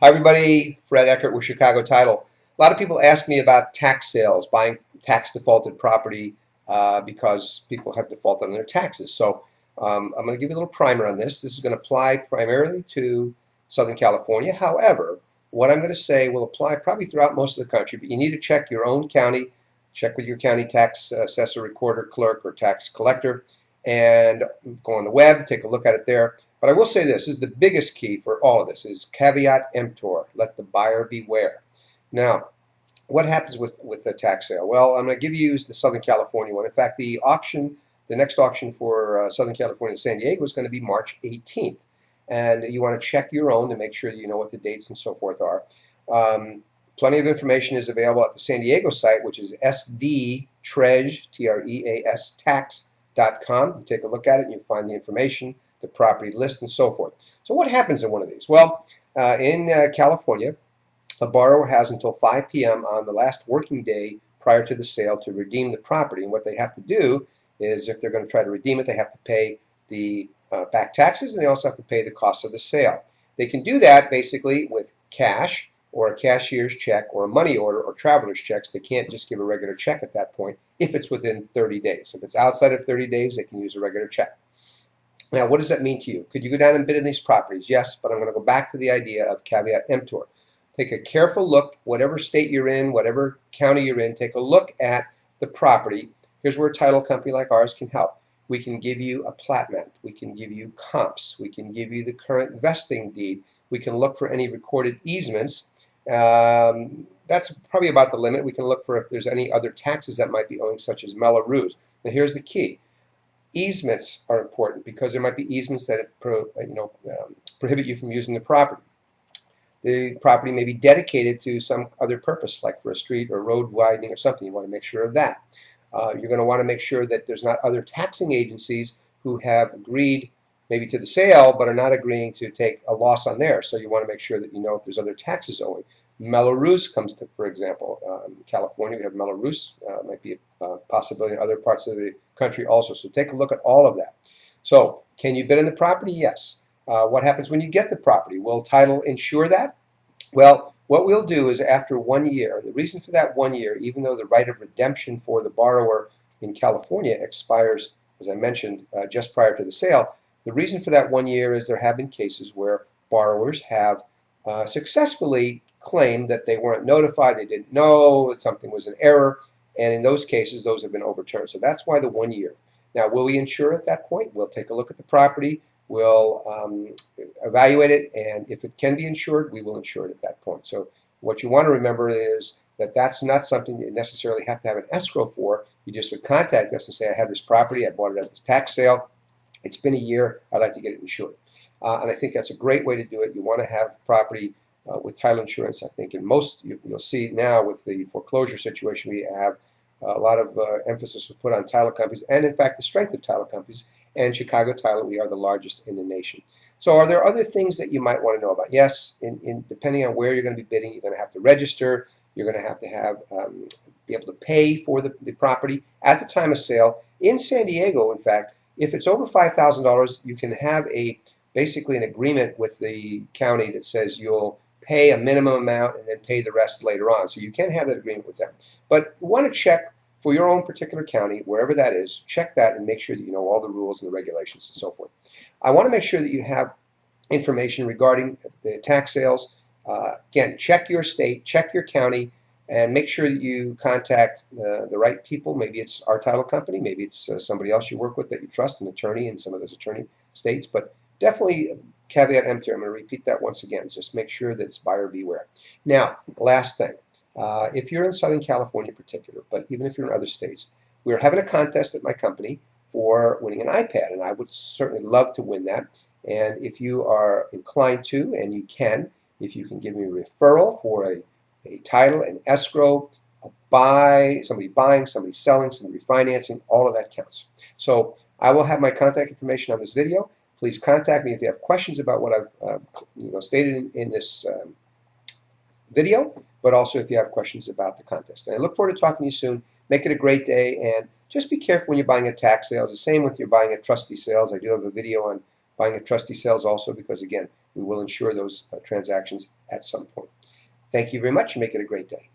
Hi everybody, Fred Eckert with Chicago Title. A lot of people ask me about tax sales, buying tax defaulted property because people have defaulted on their taxes. So I'm going to give you a little primer on this. This is going to apply primarily to Southern California. However, what I'm going to say will apply probably throughout most of the country, but you need to check your own county, check with your county tax assessor, recorder, clerk, or tax collector, and go on the web, take a look at it there. But I will say this is the biggest key for all of this is caveat emptor, let the buyer beware. Now, what happens with the tax sale? Well, I'm going to give you the Southern California one. In fact, the next auction for Southern California and San Diego is going to be March 18th. And you want to check your own to make sure that you know what the dates and so forth are. Plenty of information is available at the San Diego site, which is sdtreas, T-R-E-A-S, tax.com. You take a look at it and you find the information, the property list, and so forth. So what happens in one of these? Well, in California, a borrower has until 5 p.m. on the last working day prior to the sale to redeem the property. And what they have to do is, if they're going to try to redeem it, they have to pay the back taxes, and they also have to pay the cost of the sale. They can do that basically with cash or a cashier's check or a money order or traveler's checks. They can't just give a regular check at that point if it's within 30 days. If it's outside of 30 days, they can use a regular check. Now, what does that mean to you? Could you go down and bid in these properties? Yes, but I'm going to go back to the idea of caveat emptor. Take a careful look, whatever state you're in, whatever county you're in, take a look at the property. Here's where a title company like ours can help. We can give you a plat map. We can give you comps. We can give you the current vesting deed. We can look for any recorded easements. That's probably about the limit. We can look for if there's any other taxes that might be owing, such as Mello-Roos. Now here's the key. Easements are important because there might be easements that prohibit you from using the property. The property may be dedicated to some other purpose, like for a street or road widening or something. You want to make sure of that. You're going to want to make sure that there's not other taxing agencies who have agreed maybe to the sale but are not agreeing to take a loss on theirs. So you want to make sure that you know if there's other taxes owing. Mello-Roos comes to, for example, in California we have Mello-Roos, might be a possibility in other parts of the country also. So take a look at all of that. So can you bid on the property? Yes. What happens when you get the property? Will title insure that? Well, what we'll do is after 1 year, the reason for that 1 year, even though the right of redemption for the borrower in California expires, as I mentioned, just prior to the sale, the reason for that 1 year is there have been cases where borrowers have successfully claimed that they weren't notified, they didn't know, that something was an error, and in those cases, those have been overturned. So that's why the 1 year. Now, will we insure at that point? We'll take a look at the property. We'll evaluate it, and if it can be insured, we will insure it at that point. So what you want to remember is that that's not something you necessarily have to have an escrow for. You just would contact us and say, I have this property, I bought it at this tax sale, it's been a year, I'd like to get it insured. And I think that's a great way to do it. You want to have property with title insurance. I think in most, you'll see now with the foreclosure situation we have, a lot of emphasis was put on title companies, and in fact the strength of title companies. And Chicago Title, we are the largest in the nation. So are there other things that you might want to know about? Yes, depending on where you're going to be bidding, you're going to have to register. You're going to have be able to pay for the property at the time of sale. In San Diego, in fact, if it's over $5,000, you can have basically an agreement with the county that says you'll pay a minimum amount and then pay the rest later on. So you can have that agreement with them. But you want to check for your own particular county, wherever that is, check that and make sure that you know all the rules and the regulations and so forth. I want to make sure that you have information regarding the tax sales. Again, check your state, check your county, and make sure that you contact the right people. Maybe it's our title company, maybe it's somebody else you work with that you trust, an attorney in some of those attorney states, but definitely caveat emptor. I'm going to repeat that once again. Just make sure that it's buyer beware. Now, last thing. If you're in Southern California in particular, but even if you're in other states, we're having a contest at my company for winning an iPad, and I would certainly love to win that. And if you are inclined to, and you can, if you can give me a referral for a title, an escrow, somebody buying, somebody selling, somebody refinancing, all of that counts. So I will have my contact information on this video. Please contact me if you have questions about what I've stated in this video, but also if you have questions about the contest. And I look forward to talking to you soon. Make it a great day, and just be careful when you're buying at tax sales. The same with you're buying at trustee sales. I do have a video on buying at trustee sales also, because again, we will insure those transactions at some point. Thank you very much and make it a great day.